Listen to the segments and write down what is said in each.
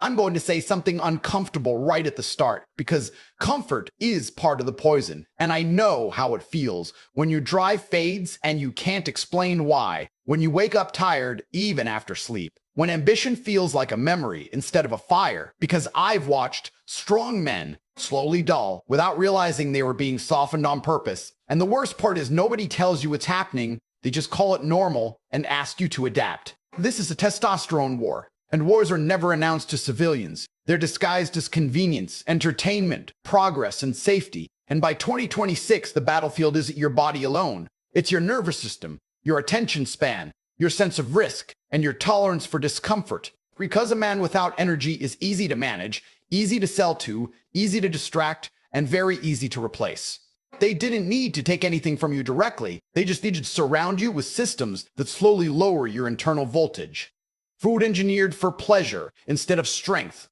I'm going to say something uncomfortable right at the start because comfort is part of the poison. And I know how it feels when your drive fades and you can't explain why. When you wake up tired, even after sleep. When ambition feels like a memory instead of a fire. Because I've watched strong men slowly dull without realizing they were being softened on purpose. And the worst part is nobody tells you what's happening. They just call it normal and ask you to adapt. This is a testosterone war. And wars are never announced to civilians. They're disguised as convenience, entertainment, progress, and safety. And by 2026, the battlefield isn't your body alone. It's your nervous system, your attention span, your sense of risk, and your tolerance for discomfort. Because a man without energy is easy to manage, easy to sell to, easy to distract, and very easy to replace. They didn't need to take anything from you directly. They just needed to surround you with systems that slowly lower your internal voltage. Food engineered for pleasure instead of strength.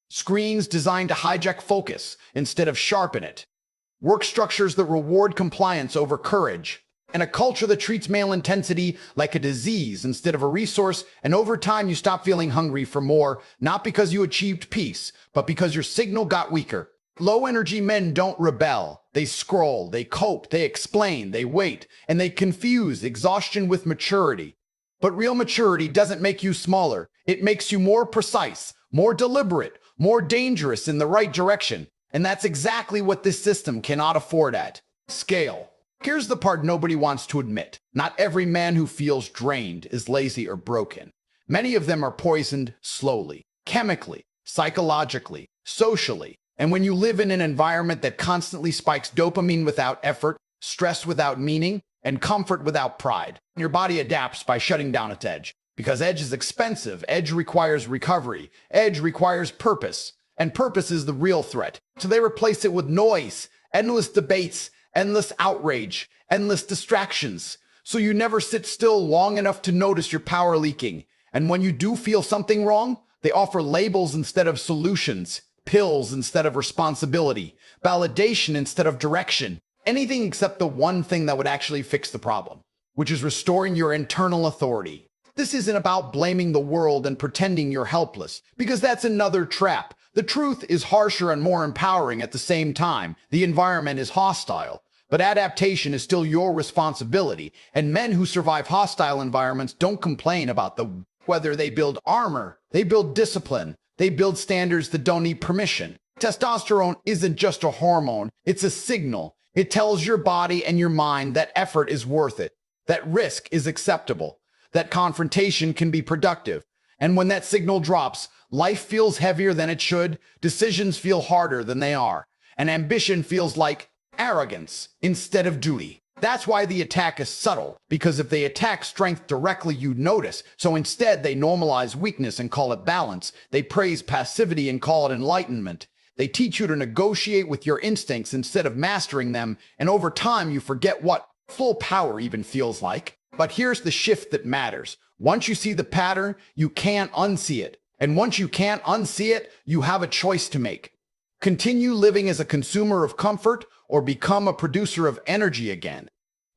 Screens designed to hijack focus instead of sharpen it. Work structures that reward compliance over courage. And a culture that treats male intensity like a disease instead of a resource, and over time you stop feeling hungry for more, not because you achieved peace, but because your signal got weaker. Low-energy men don't rebel. They scroll, they cope, they explain, they wait, and they confuse exhaustion with maturity. But real maturity doesn't make you smaller. It makes you more precise, more deliberate, more dangerous in the right direction. And that's exactly what this system cannot afford at scale. Here's the part nobody wants to admit. Not every man who feels drained is lazy or broken. Many of them are poisoned slowly, chemically, psychologically, socially. And when you live in an environment that constantly spikes dopamine without effort, stress without meaning, and comfort without pride, your body adapts by shutting down its edge. Because edge is expensive, edge requires recovery, edge requires purpose, and purpose is the real threat. So they replace it with noise, endless debates, endless outrage, endless distractions. So you never sit still long enough to notice your power leaking. And when you do feel something wrong, they offer labels instead of solutions, pills instead of responsibility, validation instead of direction. Anything except the one thing that would actually fix the problem, which is restoring your internal authority. This isn't about blaming the world and pretending you're helpless, because that's another trap. The truth is harsher and more empowering at the same time. The environment is hostile, but adaptation is still your responsibility. And men who survive hostile environments don't complain about whether they build armor, they build discipline, they build standards that don't need permission. Testosterone isn't just a hormone, it's a signal. It tells your body and your mind that effort is worth it, that risk is acceptable, that confrontation can be productive. And when that signal drops, life feels heavier than it should, decisions feel harder than they are, and ambition feels like arrogance instead of duty. That's why the attack is subtle, because if they attack strength directly, you'd notice. So instead, they normalize weakness and call it balance. They praise passivity and call it enlightenment. They teach you to negotiate with your instincts instead of mastering them, and over time you forget what full power even feels like. But here's the shift that matters. Once you see the pattern, you can't unsee it. And once you can't unsee it, you have a choice to make. Continue living as a consumer of comfort or become a producer of energy again.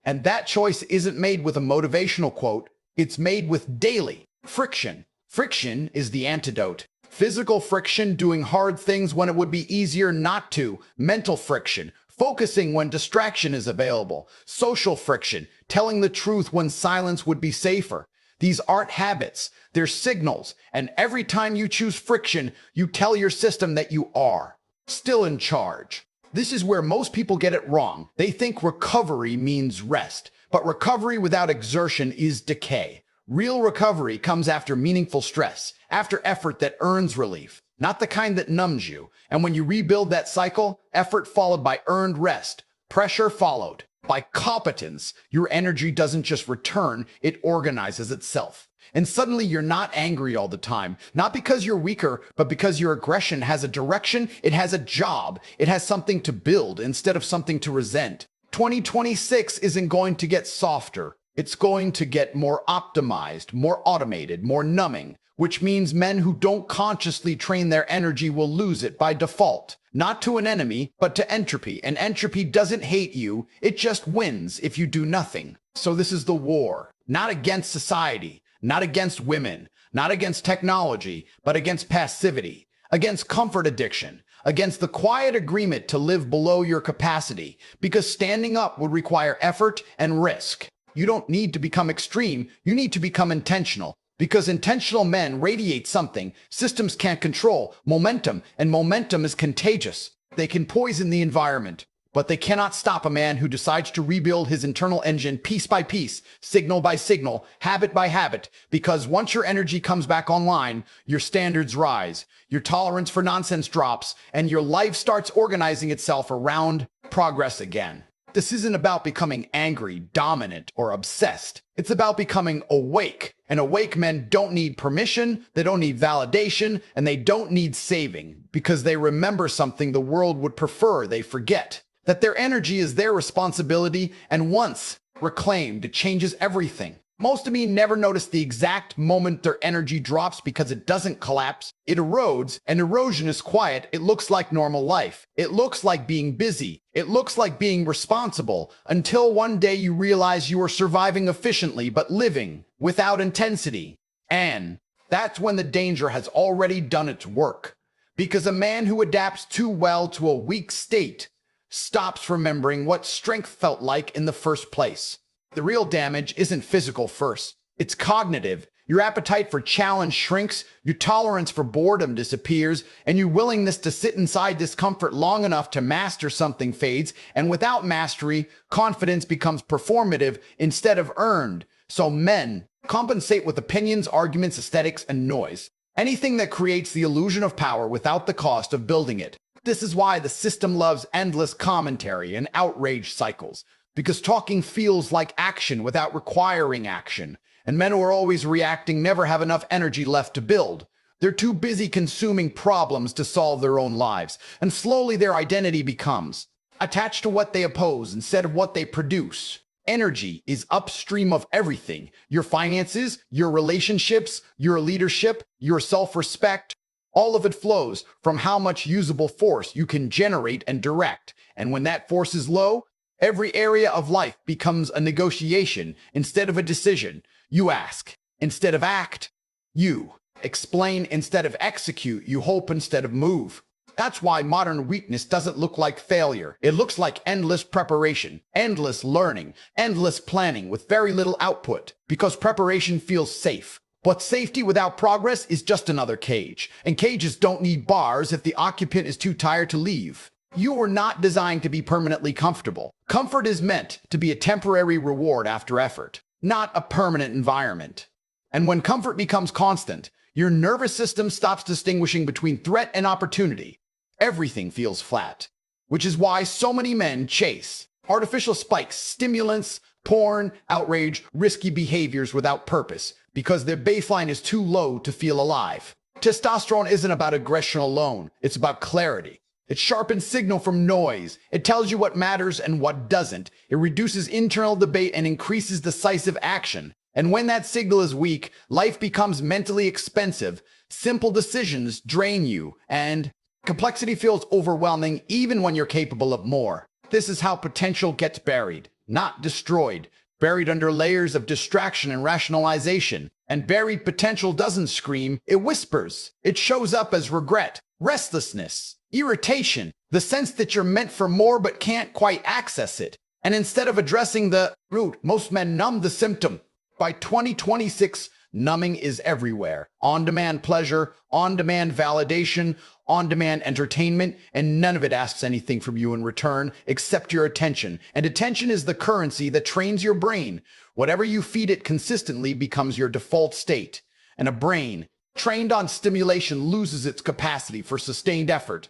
And that choice isn't made with a motivational quote, it's made with daily friction. Friction is the antidote. Physical friction, doing hard things when it would be easier not to. Mental friction, focusing when distraction is available. Social friction, telling the truth when silence would be safer. These aren't habits, they're signals. And every time you choose friction, you tell your system that you are still in charge. This is where most people get it wrong. They think recovery means rest, but recovery without exertion is decay. Real recovery comes after meaningful stress, after effort that earns relief, not the kind that numbs you. And when you rebuild that cycle, effort followed by earned rest, pressure followed by competence, your energy doesn't just return, it organizes itself. And suddenly you're not angry all the time, not because you're weaker, but because your aggression has a direction, it has a job, it has something to build instead of something to resent. 2026 isn't going to get softer. It's going to get more optimized, more automated, more numbing, which means men who don't consciously train their energy will lose it by default. Not to an enemy, but to entropy. And entropy doesn't hate you, it just wins if you do nothing. So this is the war, not against society, not against women, not against technology, but against passivity, against comfort addiction, against the quiet agreement to live below your capacity, because standing up would require effort and risk. You don't need to become extreme, you need to become intentional. Because intentional men radiate something systems can't control, momentum, and momentum is contagious. They can poison the environment, but they cannot stop a man who decides to rebuild his internal engine piece by piece, signal by signal, habit by habit, because once your energy comes back online, your standards rise, your tolerance for nonsense drops, and your life starts organizing itself around progress again. This isn't about becoming angry, dominant, or obsessed. It's about becoming awake. And awake men don't need permission, they don't need validation, and they don't need saving, because they remember something the world would prefer they forget. That their energy is their responsibility, and once reclaimed, it changes everything. Most of me never notice the exact moment their energy drops because it doesn't collapse. It erodes, and erosion is quiet. It looks like normal life. It looks like being busy. It looks like being responsible, until one day you realize you are surviving efficiently but living without intensity. And that's when the danger has already done its work. Because a man who adapts too well to a weak state stops remembering what strength felt like in the first place. The real damage isn't physical first. It's cognitive. Your appetite for challenge shrinks, your tolerance for boredom disappears, and your willingness to sit inside discomfort long enough to master something fades, and without mastery, confidence becomes performative instead of earned. So men compensate with opinions, arguments, aesthetics, and noise. Anything that creates the illusion of power without the cost of building it. This is why the system loves endless commentary and outrage cycles. Because talking feels like action without requiring action. And men who are always reacting never have enough energy left to build. They're too busy consuming problems to solve their own lives. And slowly their identity becomes attached to what they oppose instead of what they produce. Energy is upstream of everything. Your finances, your relationships, your leadership, your self-respect. All of it flows from how much usable force you can generate and direct. And when that force is low, every area of life becomes a negotiation instead of a decision. You ask instead of act. You explain instead of execute. You hope instead of move. That's why modern weakness doesn't look like failure. It looks like endless preparation, endless learning, endless planning with very little output. Because preparation feels safe. But safety without progress is just another cage. And cages don't need bars if the occupant is too tired to leave. You are not designed to be permanently comfortable. Comfort is meant to be a temporary reward after effort, not a permanent environment. And when comfort becomes constant, your nervous system stops distinguishing between threat and opportunity. Everything feels flat, which is why so many men chase artificial spikes, stimulants, porn, outrage, risky behaviors without purpose, because their baseline is too low to feel alive. Testosterone isn't about aggression alone, it's about clarity. It sharpens signal from noise. It tells you what matters and what doesn't. It reduces internal debate and increases decisive action. And when that signal is weak, life becomes mentally expensive. Simple decisions drain you, and complexity feels overwhelming even when you're capable of more. This is how potential gets buried, not destroyed. Buried under layers of distraction and rationalization. And buried potential doesn't scream, it whispers. It shows up as regret, restlessness, irritation, the sense that you're meant for more but can't quite access it. And instead of addressing the root, most men numb the symptom. By 2026, numbing is everywhere. On-demand pleasure, on-demand validation, on-demand entertainment, and none of it asks anything from you in return except your attention. And attention is the currency that trains your brain. Whatever you feed it consistently becomes your default state. And a brain trained on stimulation loses its capacity for sustained effort.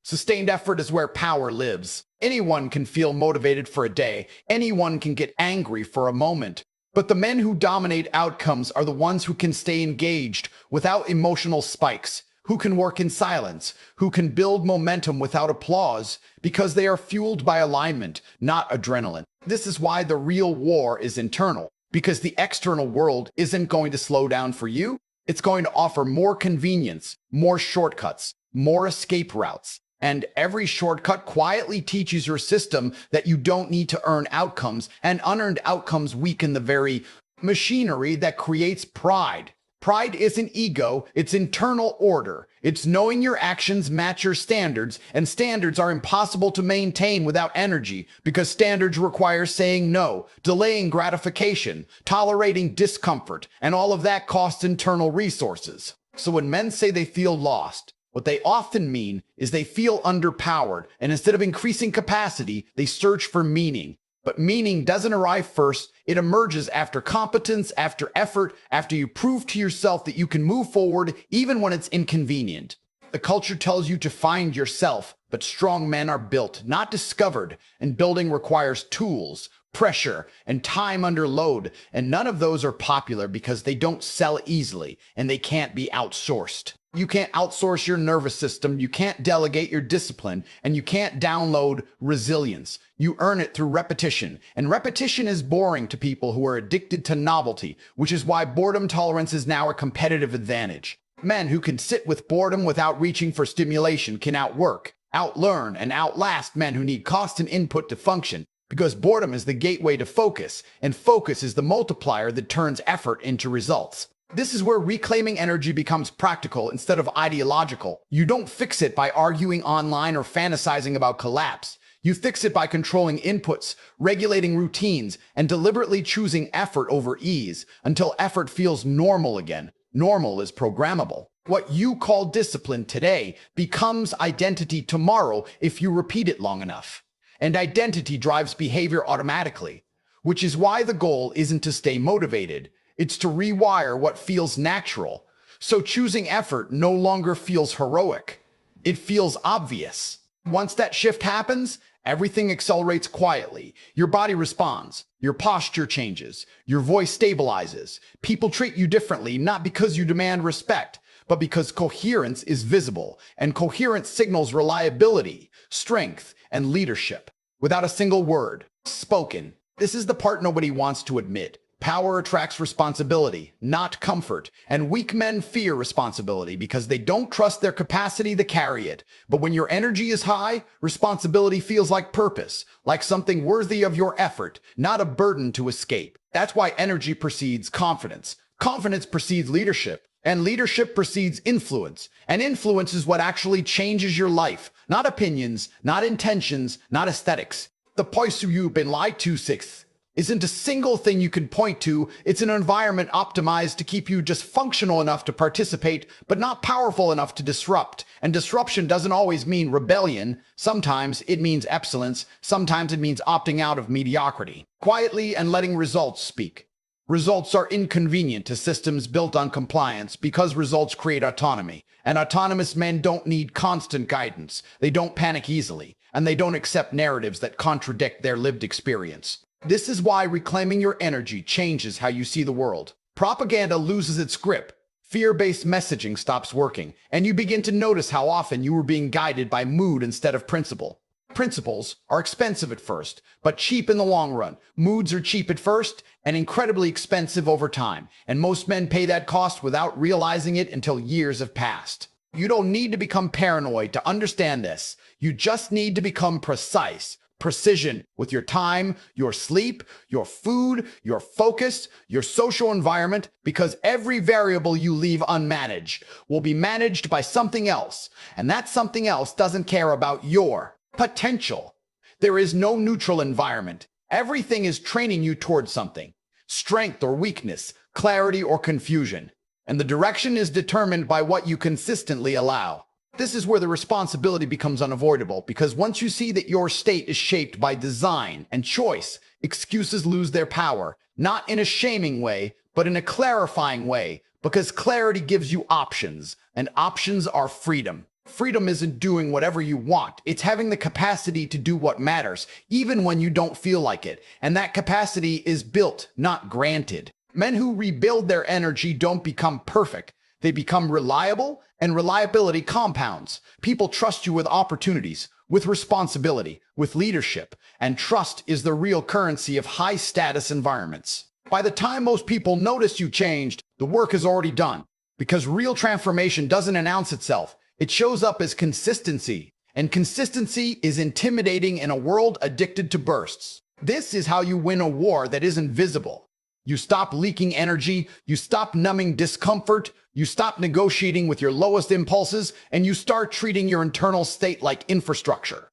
Sustained effort is where power lives. Anyone can feel motivated for a day. Anyone can get angry for a moment. But the men who dominate outcomes are the ones who can stay engaged without emotional spikes, who can work in silence, who can build momentum without applause, because they are fueled by alignment, not adrenaline. This is why the real war is internal, because the external world isn't going to slow down for you. It's going to offer more convenience, more shortcuts, more escape routes. And every shortcut quietly teaches your system that you don't need to earn outcomes, and unearned outcomes weaken the very machinery that creates pride. Pride isn't ego, it's internal order. It's knowing your actions match your standards, and standards are impossible to maintain without energy because standards require saying no, delaying gratification, tolerating discomfort, and all of that costs internal resources. So when men say they feel lost, what they often mean is they feel underpowered, and instead of increasing capacity, they search for meaning. But meaning doesn't arrive first. It emerges after competence, after effort, after you prove to yourself that you can move forward even when it's inconvenient. The culture tells you to find yourself, but strong men are built, not discovered, and building requires tools, pressure, and time under load, and none of those are popular because they don't sell easily, and they can't be outsourced. You can't outsource your nervous system, you can't delegate your discipline, and you can't download resilience. You earn it through repetition, and repetition is boring to people who are addicted to novelty, which is why boredom tolerance is now a competitive advantage. Men who can sit with boredom without reaching for stimulation can outwork, outlearn, and outlast men who need constant input to function, because boredom is the gateway to focus, and focus is the multiplier that turns effort into results. This is where reclaiming energy becomes practical instead of ideological. You don't fix it by arguing online or fantasizing about collapse. You fix it by controlling inputs, regulating routines, and deliberately choosing effort over ease until effort feels normal again. Normal is programmable. What you call discipline today becomes identity tomorrow if you repeat it long enough. And identity drives behavior automatically, which is why the goal isn't to stay motivated. It's to rewire what feels natural. So choosing effort no longer feels heroic. It feels obvious. Once that shift happens, everything accelerates quietly. Your body responds. Your posture changes. Your voice stabilizes. People treat you differently, not because you demand respect, but because coherence is visible. And coherence signals reliability, strength, and leadership. Without a single word spoken. This is the part nobody wants to admit. Power attracts responsibility, not comfort, and weak men fear responsibility because they don't trust their capacity to carry it. But when your energy is high, responsibility feels like purpose, like something worthy of your effort, not a burden to escape. That's why energy precedes confidence. Confidence precedes leadership, and leadership precedes influence. And influence is what actually changes your life, not opinions, not intentions, not aesthetics. The poise you've been lied to, sixth, isn't a single thing you can point to. It's an environment optimized to keep you just functional enough to participate, but not powerful enough to disrupt. And disruption doesn't always mean rebellion. Sometimes it means excellence. Sometimes it means opting out of mediocrity. Quietly and letting results speak. Results are inconvenient to systems built on compliance because results create autonomy. And autonomous men don't need constant guidance. They don't panic easily. And they don't accept narratives that contradict their lived experience. This is why reclaiming your energy changes how you see the world. Propaganda loses its grip. Fear-based messaging stops working, and you begin to notice how often you were being guided by mood instead of principle. Principles are expensive at first, but cheap in the long run. Moods are cheap at first and incredibly expensive over time, and most men pay that cost without realizing it until years have passed. You don't need to become paranoid to understand this. You just need to become precise. Precision with your time, your sleep, your food, your focus, your social environment, because every variable you leave unmanaged will be managed by something else, and that something else doesn't care about your potential. There is no neutral environment. Everything is training you towards something, strength or weakness, clarity or confusion, and the direction is determined by what you consistently allow. This is where the responsibility becomes unavoidable, because once you see that your state is shaped by design and choice, excuses lose their power, not in a shaming way, but in a clarifying way, because clarity gives you options, and options are freedom. Freedom isn't doing whatever you want. It's having the capacity to do what matters, even when you don't feel like it. And that capacity is built, not granted. Men who rebuild their energy don't become perfect. They become reliable, and reliability compounds. People trust you with opportunities, with responsibility, with leadership, and trust is the real currency of high-status environments. By the time most people notice you changed, the work is already done. Because real transformation doesn't announce itself. It shows up as consistency, and consistency is intimidating in a world addicted to bursts. This is how you win a war that isn't visible. You stop leaking energy, you stop numbing discomfort, you stop negotiating with your lowest impulses, and you start treating your internal state like infrastructure.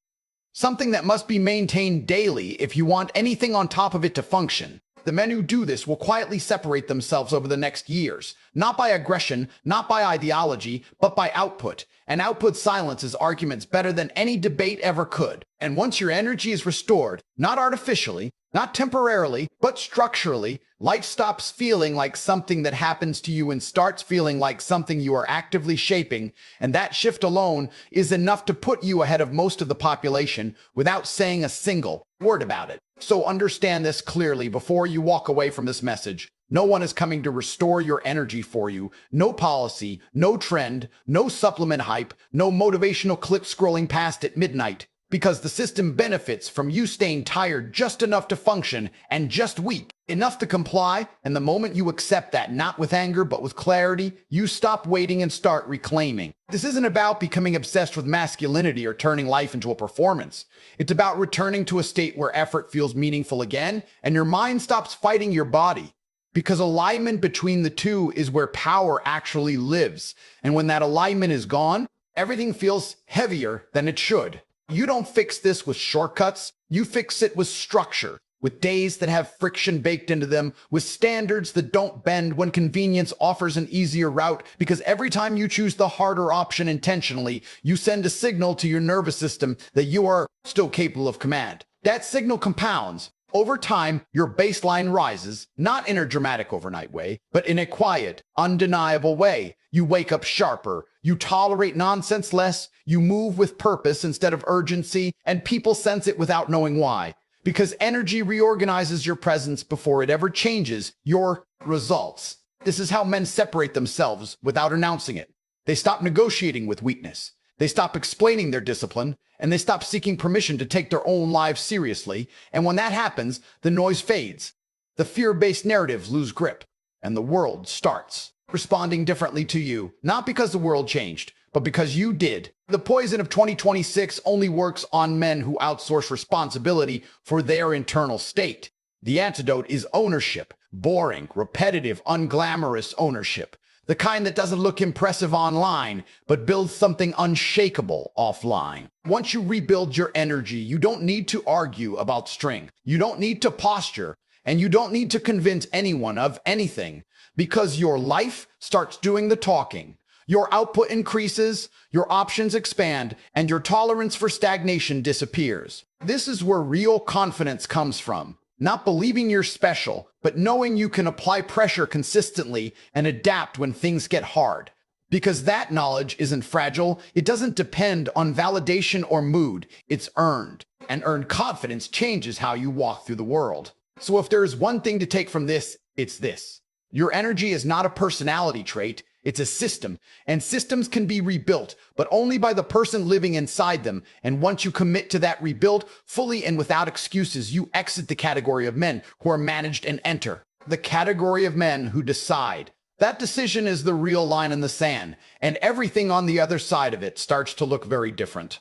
Something that must be maintained daily if you want anything on top of it to function. The men who do this will quietly separate themselves over the next years, not by aggression, not by ideology, but by output. And output silences arguments better than any debate ever could. And once your energy is restored, not artificially, not temporarily, but structurally, life stops feeling like something that happens to you and starts feeling like something you are actively shaping. And that shift alone is enough to put you ahead of most of the population without saying a single word about it. So understand this clearly before you walk away from this message. No one is coming to restore your energy for you. No policy, no trend, no supplement hype, no motivational clip scrolling past at midnight. Because the system benefits from you staying tired just enough to function and just weak enough to comply. And the moment you accept that, not with anger, but with clarity, you stop waiting and start reclaiming. This isn't about becoming obsessed with masculinity or turning life into a performance. It's about returning to a state where effort feels meaningful again and your mind stops fighting your body. Because alignment between the two is where power actually lives. And when that alignment is gone, everything feels heavier than it should. You don't fix this with shortcuts. You fix it with structure, with days that have friction baked into them, with standards that don't bend when convenience offers an easier route, because every time you choose the harder option intentionally, you send a signal to your nervous system that you are still capable of command. That signal compounds. Over time, your baseline rises, not in a dramatic overnight way, but in a quiet, undeniable way. You wake up sharper, you tolerate nonsense less, you move with purpose instead of urgency, and people sense it without knowing why. Because energy reorganizes your presence before it ever changes your results. This is how men separate themselves without announcing it. They stop negotiating with weakness. They stop explaining their discipline, and they stop seeking permission to take their own lives seriously. And when that happens, the noise fades. The fear-based narratives lose grip, and the world starts responding differently to you. Not because the world changed, but because you did. The poison of 2026 only works on men who outsource responsibility for their internal state. The antidote is ownership. Boring, repetitive, unglamorous ownership. The kind that doesn't look impressive online, but builds something unshakable offline. Once you rebuild your energy, you don't need to argue about strength. You don't need to posture, and you don't need to convince anyone of anything, because your life starts doing the talking. Your output increases, your options expand, and your tolerance for stagnation disappears. This is where real confidence comes from. Not believing you're special, but knowing you can apply pressure consistently and adapt when things get hard. Because that knowledge isn't fragile, it doesn't depend on validation or mood, it's earned. And earned confidence changes how you walk through the world. So if there is one thing to take from this, it's this. Your energy is not a personality trait, it's a system, and systems can be rebuilt, but only by the person living inside them. And once you commit to that rebuild fully and without excuses, you exit the category of men who are managed and enter the category of men who decide. That decision is the real line in the sand, and everything on the other side of it starts to look very different.